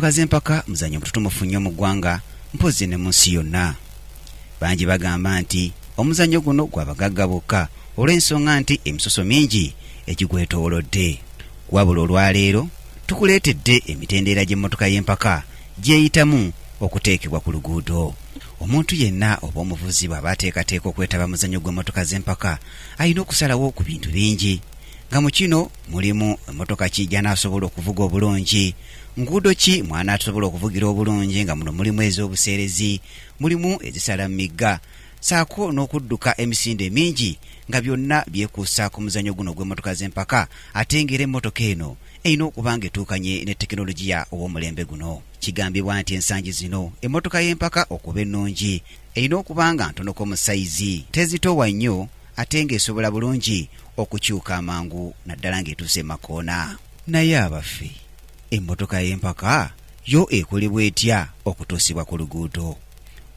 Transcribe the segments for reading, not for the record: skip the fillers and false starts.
Emmotoka z'empaka muzannyo mututumufu nnyo mu ggwanga mpozi ne mu nsi yonna. Bangi bagamba nti omuzannyo guno gw'abagagga bokka olw'ensonga nti emisoso mingi egigwetoolodde. Wabula olwaleero tukuleetedde emitendera gy'emmotoka y'empaka gyeyitamu okuteekebwa ku luguudo. Omuntu yenna oba omuvuzi bw'aba ateekateeka okwetaba muzannyo gw'emmotoka z'empaka alina okusalawo ku bintu bingi, nga mu kino mulimu emmotoka ki gy'anaasobola okuvuga obulungi, nguudo ki mw'anaasobola okuvugira obulungi, nga muno mulimu ez'obuseerezi, mulimu ezisala mu migga, saako n'okudduka emisinde mingi, nga byonna byekuusa ku muzannyo guno gw'emmotoka z'empaka, ate ng'era emmotoka eno erina okuba ng'etuukanye ne tekinologiya ow'omulembe guno. Kigambibwa nti ensangi zino emmotoka y'empaka okuba ennungi erina okuba nga ntonoko mu sayizi, tezitowa nnyo, ate ng'esobola bulungi okukyuka amangu naddala ng'etuuse makoona. Naye abaffe, emmotoka y'empaka yo ekolebwa etya okutuusibwa ku luguudo?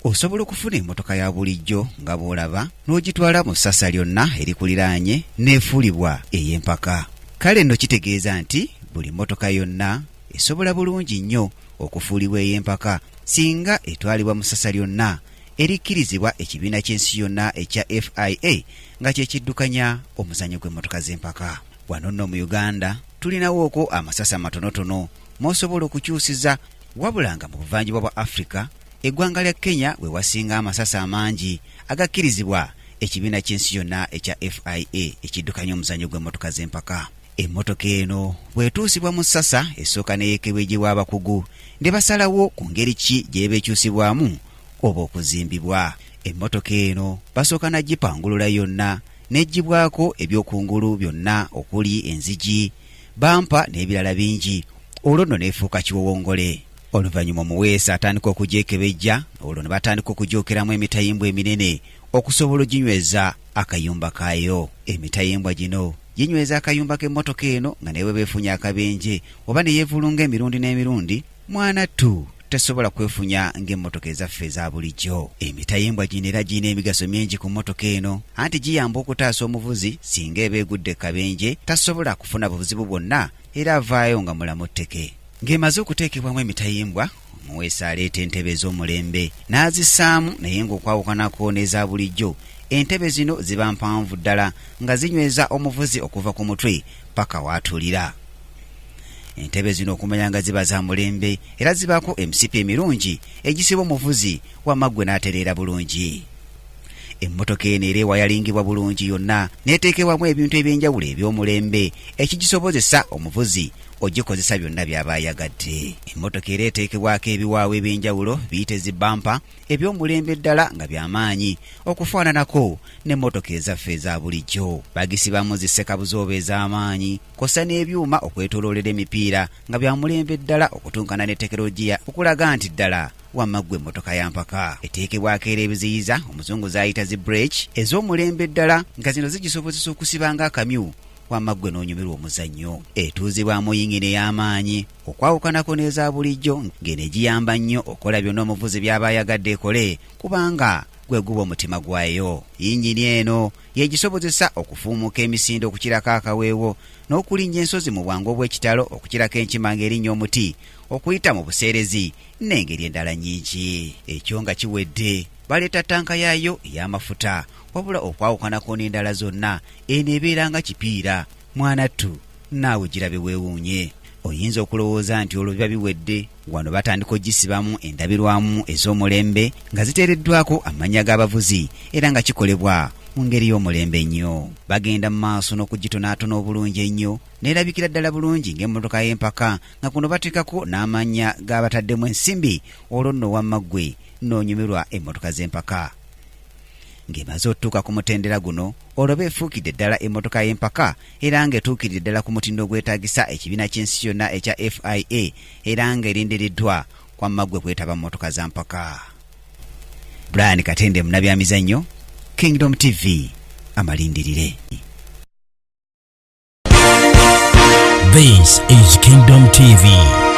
Osobola okufuna emmotoka ya bulijjo nga bw'olaba n'ogitwala mu ssasa lyonna erikuliraanye n'efuulibwa ey'empaka. Kale nno kitegeeza nti buli mmotoka yonna esobola bulungi nnyo okufuulibwa ey'empaka singa etwalibwa mu ssasa lyonna erikkirizibwa ekibiina ky'ensi yonna ekya FIA nga kye kiddukanya omuzannyo gw'emmotoka z'empaka. Wano nno mu Uganda tulinawooko amasasa matonotono mw'osobola okukyusiza, wabula nga mu buvanjuba bwa Afrika eggwanga lya Kenya we wasinga amasasa amangi agakkirizibwa ekibiina ky'ensi yonna ekya FIA ekiddukanya omuzannyo gw'emmotoka z'empaka. Emmotoka eno bw'etuusibwa mu ssasa esooka neyeekebwa egiwa abakugu ne basalawo ku ngeri ki gy'ebeekyusibwamu oba okuzimbibwa. Emmotoka eno basooka nagipangulula yonna n'eggyibwako ebyokungulu byonna okuli enzigi, bampa n'ebirala bingi, olwo nno n'efuuka kiwowongole. Oluvannyuma omuweesa atandika okugyekebejja, olwo ne batandika okugyokeramu emitayimbwa eminene okusobola oginyweza akayumba kaayo. Emitayimbwa gino ginyweza akayumba k'emmotoka eno nga newe beefunya akabenje oba ne yeevulunga emirundi n'emirundi, mwana ttu tesobola kwefunya ng'emmotoka ezaffe eza bulijjo. Emitayimbwa gino era giyina emigaso mingi ku mmotoka eno, anti giyamba okutaasa omuvuzi singa eba egudde kabenje tasobola kufuna buzibu bwonna era avaayo nga mulamu tteke. Ng'emaze okuteekebwamu emitayimbwa, omuweesa aleeta entebe ez'omulembe n'azissaamu, naye ng'okwawukanako n'eza bulijjo entebe zino ziba mpanvu ddala nga zinyweza omuvuzi okuva ku mutwe paka w'atuulira. Entebe zino okumanya nga ziba za mulembe era zibaako emisipi emirungi egisiba omuvuzi wamaggwe n'atereera bulungi. Emmotoka eno era ewayalingibwa bulungi yonna n'eteekebwamu ebintu eby'enjawulo eby'omulembe ekigisobozesa omuvuzi ogikozesa byonna by'aba ayagadde. Emmotoka era eteekebwako ebiwaawo eby'enjawulo biyite zibampa eby'omulembe ddala nga by'amaanyi okufaananako n'emmotoka ezaffe eza bulijjo. Bagisibamu zissekabuzoba ez'amaanyi kw'ossa n'ebyuma okwetooloolera emipiira nga bya mulembe ddala okutunkana ne tekinologiya okulaga nti ddala wamaggwe emmotoka ya mpaka. Eteekebwako era ebiziyiza omuzungu z'ayita zi breki ez'omulembe ddala nga zino zigisobozesa okusiba ng'akamyu wamaggwe n'onyumirwa omuzannyo. Etuuzibwamu yingini ey'amaanyi okwawukanako n'eza bulijjo ng'eno egiyamba nnyo okola byonna omuvuzi by'aba ayagadde ekole kubanga gwe guba omutima gwayo. Yingini eno yegisobozesa okufuumuka emisinde okukirako akaweewo n'okulinnya ensozi mu bwangu obw'ekitalo okukirako enkima ng'erinnya omuti okuyita mu buseerezi n'engeri endala nnyingi. Ekyo nga kiwedde baleeta ttanka yaayo ey'amafuta, wabula okwawukanako n'endala zonna eno ebeera nga kipiira. Mwana ttu naawe girabe weewuunye. Oyinza okulowooza nti olwo biba biwedde, wano batandika ogisibamu endabirwamu ez'omulembe nga ziteereddwako amannya g'abavuzi era nga kikolebwa mu ngeri y'omulembe ennyo. Bagenda mu maaso n'okugitonaatona obulungi ennyo neerabikira ddala bulungi ng'emmotoka y'empaka, nga kuno bateekako n'amannya g'abataddemu ensimbi, olwo nno wamaggwe n'onyumirwa emmotoka z'empaka. Ng'emaze otuuka ku mutendera guno olwo beefuukidde ddala emmotoka y'empaka era ng'etuukiridde ddala ku mutindo ogwetaagisa ekibiina ky'ensi yonna ekya FIA era ng'erindiriddwa kwamaggwe kwetaba mu mmotoka za mpaka. Brian Katende, munabyamizannyo, Kingdom TV, amalindirire. This is Kingdom TV.